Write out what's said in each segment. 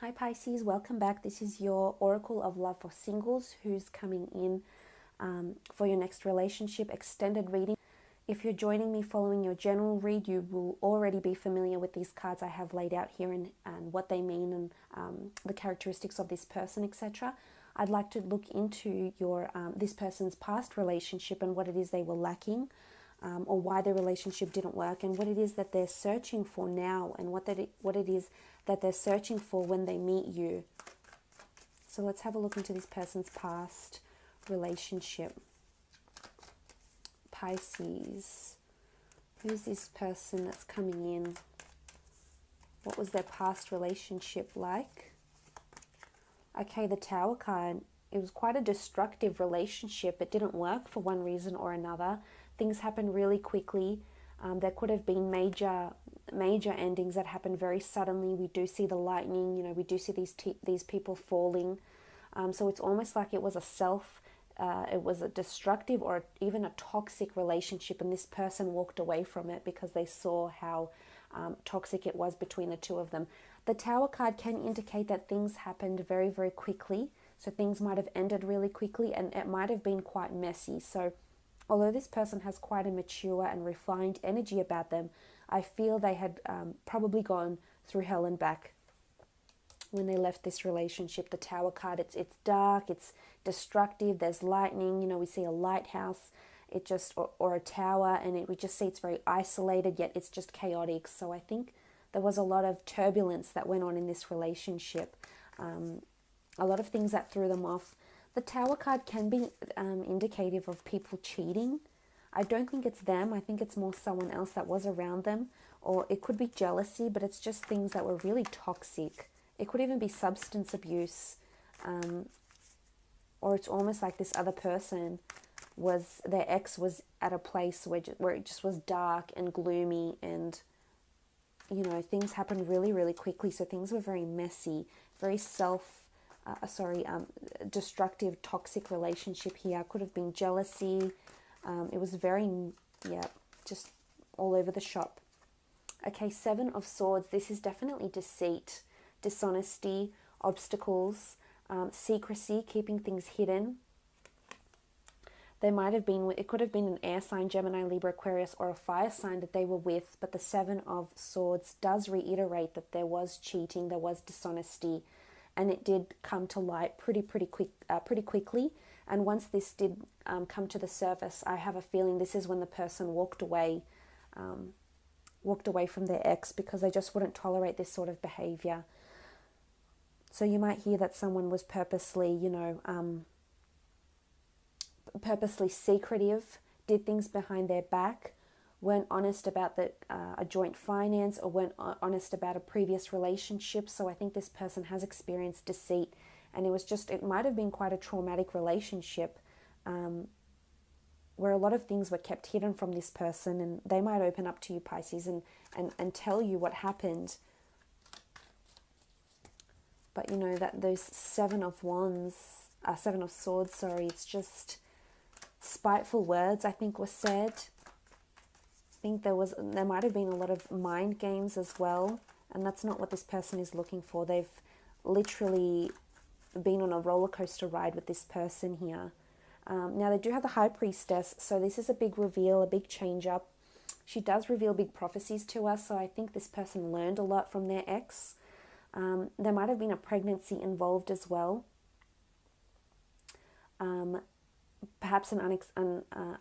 Hi Pisces, welcome back. This is your Oracle of Love for singles who's coming in for your next relationship extended reading. If you're joining me following your general read, you will already be familiar with these cards I have laid out here and what they mean and the characteristics of this person, etc. I'd like to look into your this person's past relationship and what it is they were lacking, or why their relationship didn't work, and what it is that they're searching for now, and what it is that they're searching for when they meet you. So let's have a look into this person's past relationship. Pisces, who's this person that's coming in? What was their past relationship like? Okay, the Tower card. It was quite a destructive relationship. It didn't work for one reason or another. Things happened really quickly. There could have been major endings that happened very suddenly. We do see the lightning. You know, we do see these people falling. So it's almost like it was it was a destructive or even a toxic relationship, and this person walked away from it because they saw how toxic it was between the two of them. The Tower card can indicate that things happened very, very quickly. So things might have ended really quickly, and it might have been quite messy. So although this person has quite a mature and refined energy about them, I feel they had probably gone through hell and back when they left this relationship. The Tower card, it's dark, it's destructive, there's lightning, you know, we see a lighthouse, or a tower, and we just see it's very isolated, yet it's just chaotic. So I think there was a lot of turbulence that went on in this relationship, a lot of things that threw them off. The Tower card can be indicative of people cheating. I don't think it's them. I think it's more someone else that was around them. Or it could be jealousy, but it's just things that were really toxic. It could even be substance abuse. Or it's almost like this other person their ex was at a place where it just was dark and gloomy, and, you know, things happened really, really quickly. So things were very messy, very destructive, toxic relationship here. Could have been jealousy. It was very, just all over the shop. Okay, Seven of Swords. This is definitely deceit, dishonesty, obstacles, secrecy, keeping things hidden. It could have been an air sign, Gemini, Libra, Aquarius, or a fire sign that they were with, but the Seven of Swords does reiterate that there was cheating, there was dishonesty, and it did come to light pretty quickly. And once this did come to the surface, I have a feeling this is when the person walked away from their ex, because they just wouldn't tolerate this sort of behavior. So you might hear that someone was purposely secretive, did things behind their back, weren't honest about a joint finance, or weren't honest about a previous relationship. So I think this person has experienced deceit, and it might have been quite a traumatic relationship, where a lot of things were kept hidden from this person, and they might open up to you, Pisces, and tell you what happened. But you know that those Seven of Swords, it's just spiteful words, I think, were said. I think there might have been a lot of mind games as well, and that's not what this person is looking for. They've literally been on a roller coaster ride with this person here. Now they do have the High Priestess, so this is a big reveal, a big change up. She does reveal big prophecies to us, so I think this person learned a lot from their ex. There might have been a pregnancy involved as well. Perhaps an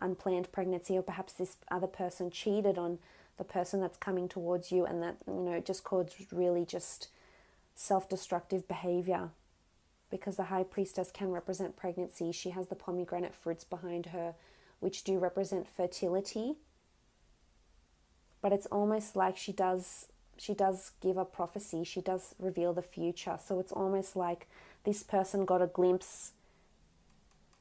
unplanned pregnancy, or perhaps this other person cheated on the person that's coming towards you, and that, you know, it just caused really just self-destructive behavior, because the High Priestess can represent pregnancy. She has the pomegranate fruits behind her, which do represent fertility. But it's almost like she does give a prophecy. She does reveal the future. So it's almost like this person got a glimpse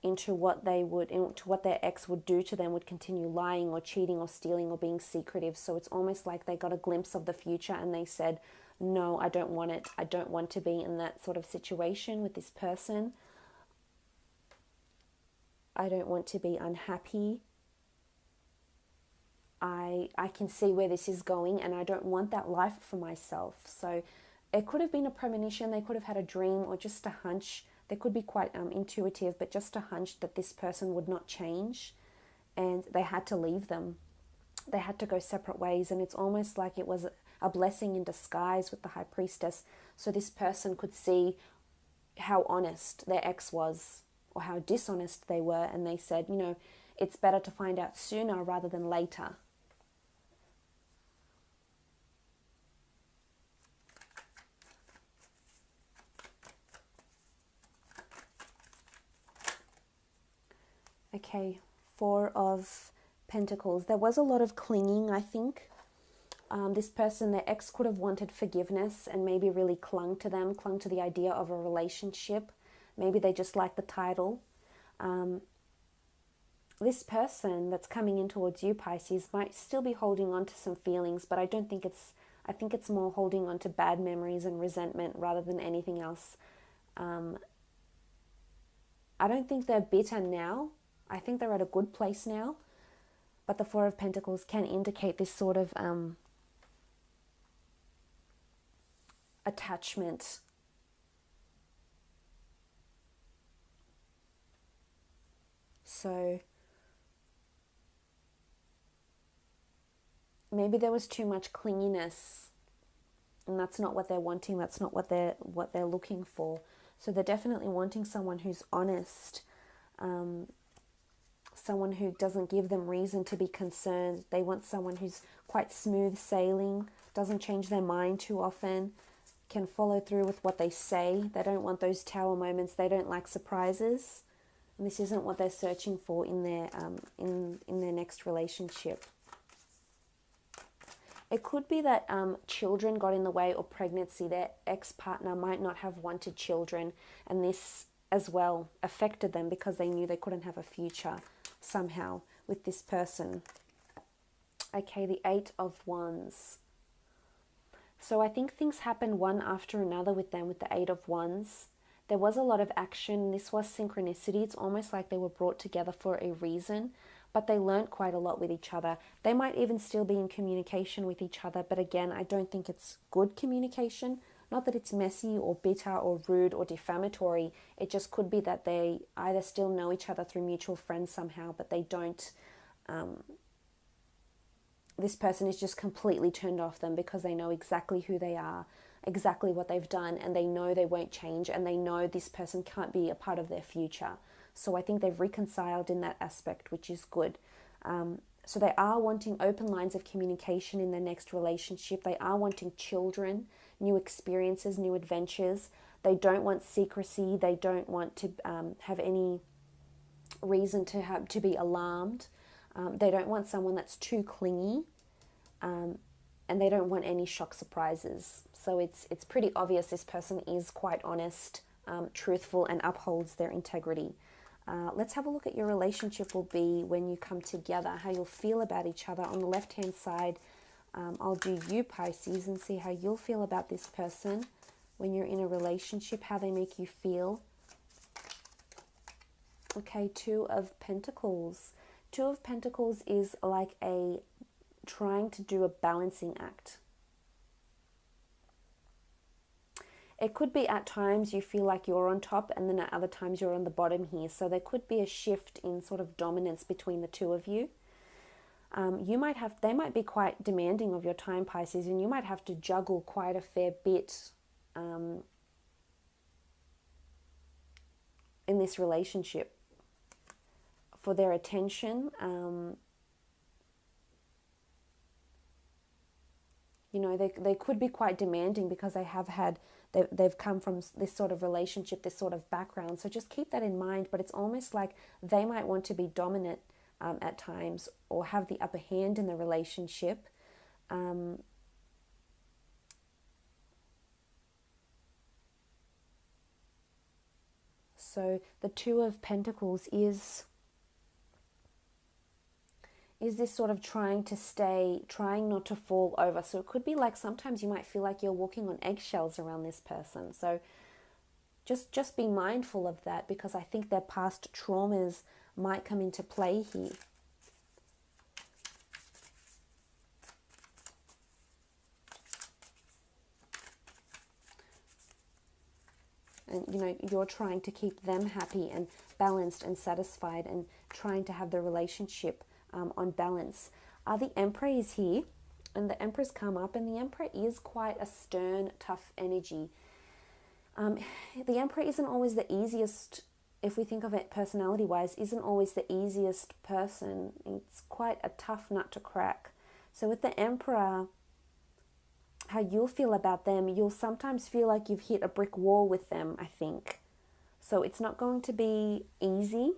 into what their ex would do to them, would continue lying or cheating or stealing or being secretive. So it's almost like they got a glimpse of the future, and they said, no, I don't want it. I don't want to be in that sort of situation with this person. I don't want to be unhappy. I can see where this is going, and I don't want that life for myself. So it could have been a premonition, they could have had a dream or just a hunch. They could be quite intuitive, but just a hunch that this person would not change, and they had to leave them. They had to go separate ways, and it's almost like it was a blessing in disguise with the High Priestess. So this person could see how honest their ex was or how dishonest they were, and they said, you know, it's better to find out sooner rather than later. Okay, Four of Pentacles. There was a lot of clinging, I think. This person, their ex, could have wanted forgiveness and maybe really clung to them, clung to the idea of a relationship. Maybe they just like the title. This person that's coming in towards you, Pisces, might still be holding on to some feelings, but I think it's more holding on to bad memories and resentment rather than anything else. I don't think they're bitter now. I think they're at a good place now. But the Four of Pentacles can indicate this sort of attachment. So maybe there was too much clinginess, and that's not what they're wanting. That's not what they're looking for. So they're definitely wanting someone who's honest, someone who doesn't give them reason to be concerned. They want someone who's quite smooth sailing, doesn't change their mind too often, can follow through with what they say. They don't want those tower moments. They don't like surprises. And this isn't what they're searching for in their in their next relationship. It could be that children got in the way, or pregnancy. Their ex-partner might not have wanted children, and this as well affected them because they knew they couldn't have a future somehow with this person. Okay, the Eight of Wands. So I think things happened one after another with them with the Eight of Wands. There was a lot of action. This was synchronicity. It's almost like they were brought together for a reason, but they learned quite a lot with each other. They might even still be in communication with each other, but again, I don't think it's good communication. Not that it's messy or bitter or rude or defamatory. It just could be that they either still know each other through mutual friends somehow, but they don't. This person is just completely turned off them because they know exactly who they are, exactly what they've done, and they know they won't change, and they know this person can't be a part of their future. So I think they've reconciled in that aspect, which is good. So they are wanting open lines of communication in their next relationship. They are wanting children, new experiences, new adventures. They don't want secrecy. They don't want to have any reason to be alarmed. They don't want someone that's too clingy, and they don't want any shock surprises. So it's pretty obvious this person is quite honest, truthful, and upholds their integrity. Let's have a look at your relationship will be when you come together, how you'll feel about each other. On the left-hand side, I'll do you, Pisces, and see how you'll feel about this person when you're in a relationship, how they make you feel. Okay, Two of Pentacles. Two of Pentacles is like trying to do a balancing act. It could be at times you feel like you're on top, and then at other times you're on the bottom here. So there could be a shift in sort of dominance between the two of you. They might be quite demanding of your time, Pisces, and you might have to juggle quite a fair bit in this relationship for their attention. You know, they could be quite demanding because they've come from this sort of relationship, this sort of background. So just keep that in mind. But it's almost like they might want to be dominant at times, or have the upper hand in the relationship. So the Two of Pentacles is this sort of trying not to fall over. So it could be like sometimes you might feel like you're walking on eggshells around this person. So just be mindful of that, because I think their past traumas might come into play here. And, you know, you're trying to keep them happy and balanced and satisfied and trying to have the relationship on balance. The Emperor is here, and the Emperor's come up, and the Emperor is quite a stern, tough energy. The Emperor isn't always the easiest, if we think of it personality-wise, isn't always the easiest person. It's quite a tough nut to crack. So with the Emperor, how you'll feel about them, you'll sometimes feel like you've hit a brick wall with them, I think. So it's not going to be easy.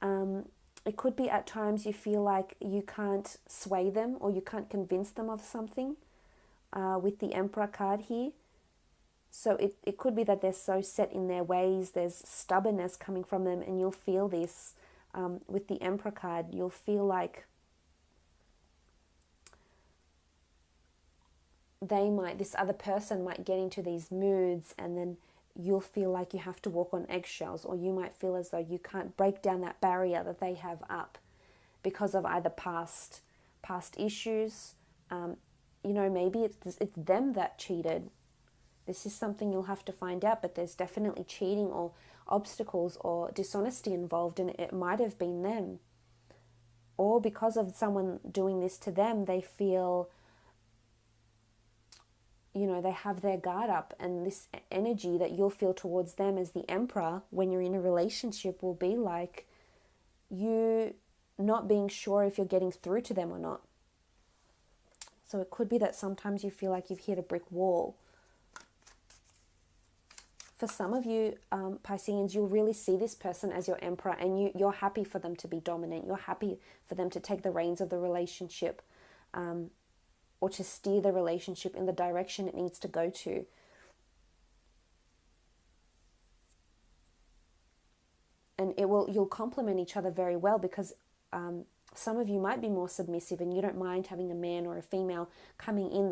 It could be at times you feel like you can't sway them or you can't convince them of something with the Emperor card here. So it could be that they're so set in their ways, there's stubbornness coming from them, and you'll feel this with the Emperor card. You'll feel like this other person might get into these moods, and then you'll feel like you have to walk on eggshells, or you might feel as though you can't break down that barrier that they have up because of either past issues. You know, maybe it's them that cheated. This is something you'll have to find out, but there's definitely cheating or obstacles or dishonesty involved, and it might have been them. Or because of someone doing this to them, they feel, you know, they have their guard up, and this energy that you'll feel towards them as the Emperor when you're in a relationship will be like you not being sure if you're getting through to them or not. So it could be that sometimes you feel like you've hit a brick wall. For some of you, Pisceans, you'll really see this person as your Emperor, and you're happy for them to be dominant. You're happy for them to take the reins of the relationship, or to steer the relationship in the direction it needs to go to. And you'll complement each other very well, because some of you might be more submissive and you don't mind having a man or a female coming in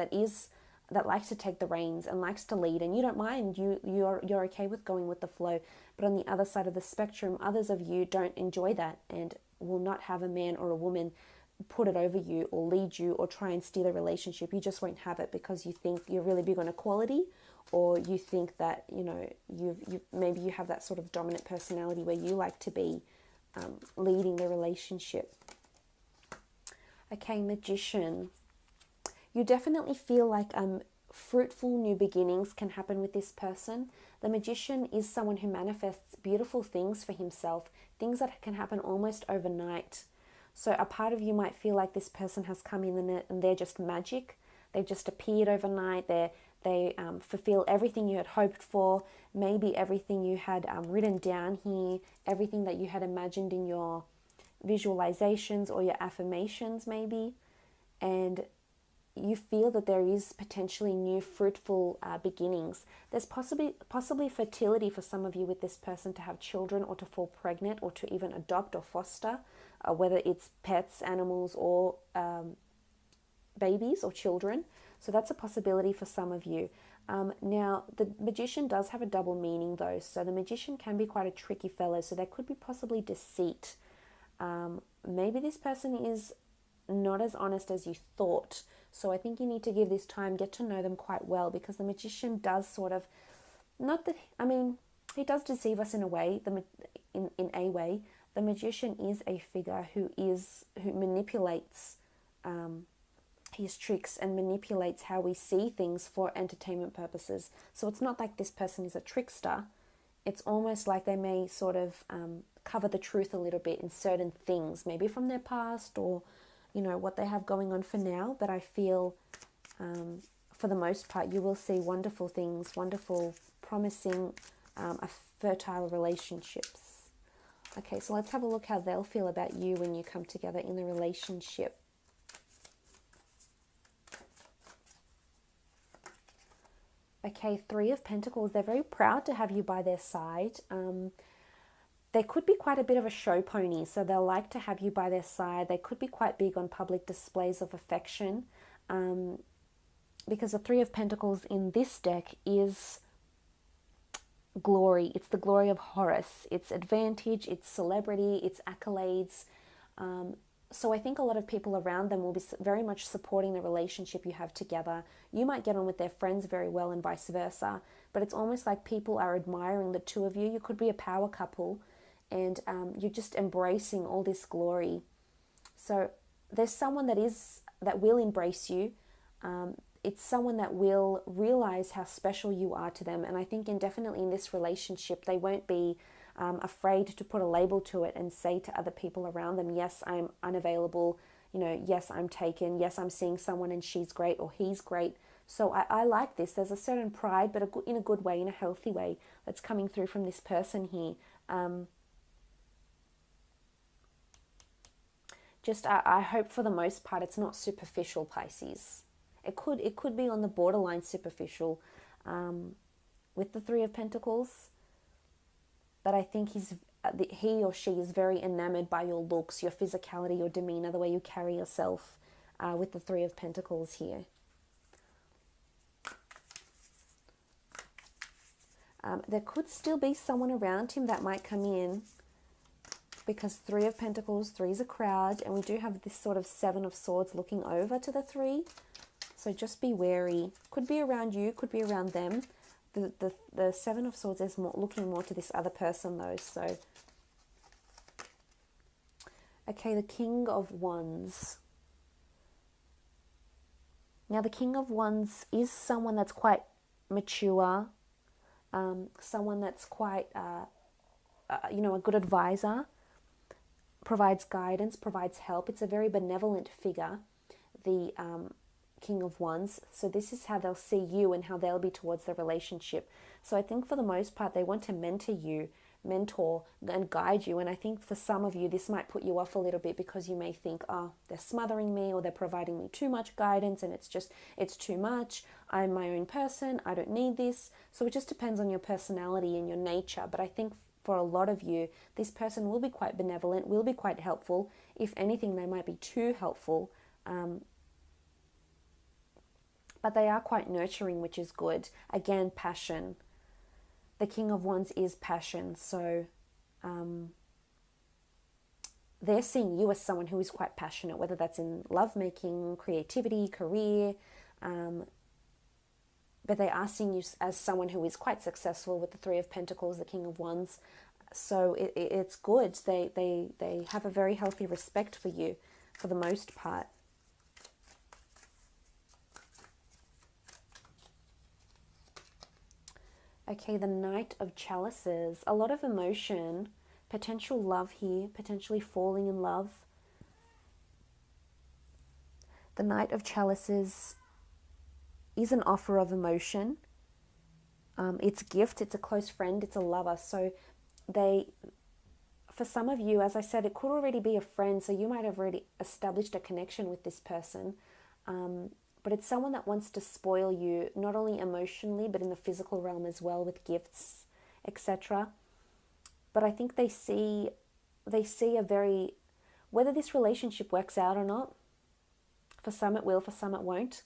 that likes to take the reins and likes to lead, and you don't mind, you're okay with going with the flow. But on the other side of the spectrum, others of you don't enjoy that and will not have a man or a woman put it over you or lead you or try and steer the relationship. You just won't have it because you think you're really big on equality, or you think that, you know, maybe you have that sort of dominant personality where you like to be leading the relationship. Okay, Magician. You definitely feel like fruitful new beginnings can happen with this person. The Magician is someone who manifests beautiful things for himself, things that can happen almost overnight. So a part of you might feel like this person has come in and they're just magic. They've just appeared overnight. They fulfill everything you had hoped for, maybe everything you had written down here, everything that you had imagined in your visualizations or your affirmations maybe. And you feel that there is potentially new fruitful beginnings. There's possibly fertility for some of you with this person, to have children or to fall pregnant or to even adopt or foster, whether it's pets, animals, or babies or children. So that's a possibility for some of you. Now, the Magician does have a double meaning though. So the Magician can be quite a tricky fellow. So there could be possibly deceit. Maybe this person is not as honest as you thought. So I think you need to give this time, get to know them quite well, because the Magician does sort of, he does deceive us in a way, in a way. The Magician is a figure who manipulates his tricks and manipulates how we see things for entertainment purposes. So it's not like this person is a trickster. It's almost like they may sort of cover the truth a little bit in certain things, maybe from their past or, you know, what they have going on for now. But I feel for the most part, you will see wonderful things, wonderful, promising, fertile relationships. Okay, so let's have a look how they'll feel about you when you come together in the relationship. Okay, Three of Pentacles. They're very proud to have you by their side. They could be quite a bit of a show pony, so they'll like to have you by their side. They could be quite big on public displays of affection, because the Three of Pentacles in this deck is glory. It's the glory of Horus. It's advantage, it's celebrity, it's accolades. So I think a lot of people around them will be very much supporting the relationship you have together. You might get on with their friends very well and vice versa, but it's almost like people are admiring the two of you. You could be a power couple, and you're just embracing all this glory. So there's someone that will embrace you. It's someone that will realize how special you are to them. And I think definitely in this relationship, they won't be afraid to put a label to it and say to other people around them, yes, I'm unavailable, yes, I'm taken, yes, I'm seeing someone and she's great or he's great. So I like this. There's a certain pride, but in a good way, in a healthy way, that's coming through from this person here. I hope for the most part it's not superficial, Pisces. It could be on the borderline superficial with the Three of Pentacles, but I think he or she is very enamored by your looks, your physicality, your demeanor, the way you carry yourself with the Three of Pentacles here. There could still be someone around him that might come in, because Three of Pentacles, three is a crowd, and we do have this sort of Seven of Swords looking over to the three. So just be wary. Could be around you, could be around them. The Seven of Swords is looking more to this other person though. So, okay, the King of Wands. Now the King of Wands is someone that's quite mature, someone that's quite, a good advisor, provides guidance, provides help. It's a very benevolent figure, the King of Wands. So this is how they'll see you and how they'll be towards the relationship. So I think for the most part, they want to mentor and guide you. And I think for some of you, this might put you off a little bit, because you may think, oh, they're smothering me, or they're providing me too much guidance, and it's too much. I'm my own person. I don't need this. So it just depends on your personality and your nature. But I think for a lot of you, this person will be quite benevolent, will be quite helpful. If anything, they might be too helpful. But they are quite nurturing, which is good. Again, passion. The King of Wands is passion. So they're seeing you as someone who is quite passionate, whether that's in lovemaking, creativity, career. But they are seeing you as someone who is quite successful with the Three of Pentacles, the King of Wands. So it's good. They have a very healthy respect for you for the most part. Okay, the Knight of Chalices. A lot of emotion, potential love here, potentially falling in love. The Knight of Chalices is an offer of emotion. It's a gift, it's a close friend, it's a lover. So for some of you, as I said, it could already be a friend. So you might have already established a connection with this person. But it's someone that wants to spoil you, not only emotionally, but in the physical realm as well, with gifts, etc. But I think they see whether this relationship works out or not, for some it will, for some it won't,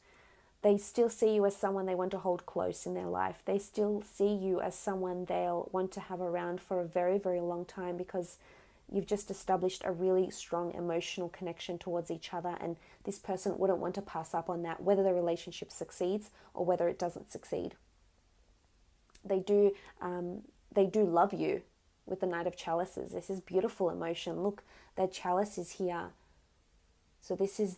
they still see you as someone they want to hold close in their life. They still see you as someone they'll want to have around for a very, very long time, because you've just established a really strong emotional connection towards each other, and this person wouldn't want to pass up on that, whether the relationship succeeds or whether it doesn't succeed. They do love you with the Knight of Chalices. This is beautiful emotion. Look, their chalice is here. So this is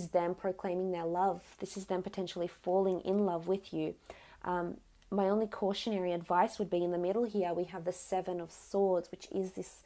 them proclaiming their love. This is them potentially falling in love with you. My only cautionary advice would be in the middle here, we have the Seven of Swords, which is this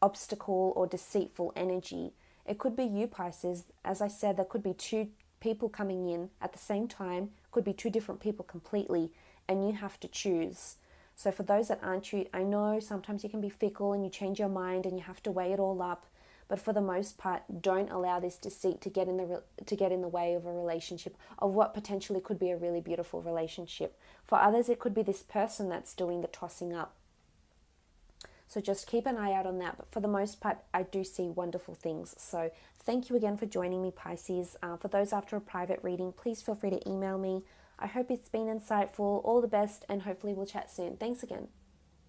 obstacle or deceitful energy. It could be you, Pisces. As I said, there could be two people coming in at the same time, could be two different people completely, and you have to choose. So for those that aren't you, I know sometimes you can be fickle and you change your mind and you have to weigh it all up, but for the most part, don't allow this deceit to get in the way of a relationship, of what potentially could be a really beautiful relationship. For others, it could be this person that's doing the tossing up. So just keep an eye out on that. But for the most part, I do see wonderful things. So thank you again for joining me, Pisces. For those after a private reading, please feel free to email me. I hope it's been insightful. All the best, and hopefully we'll chat soon. Thanks again.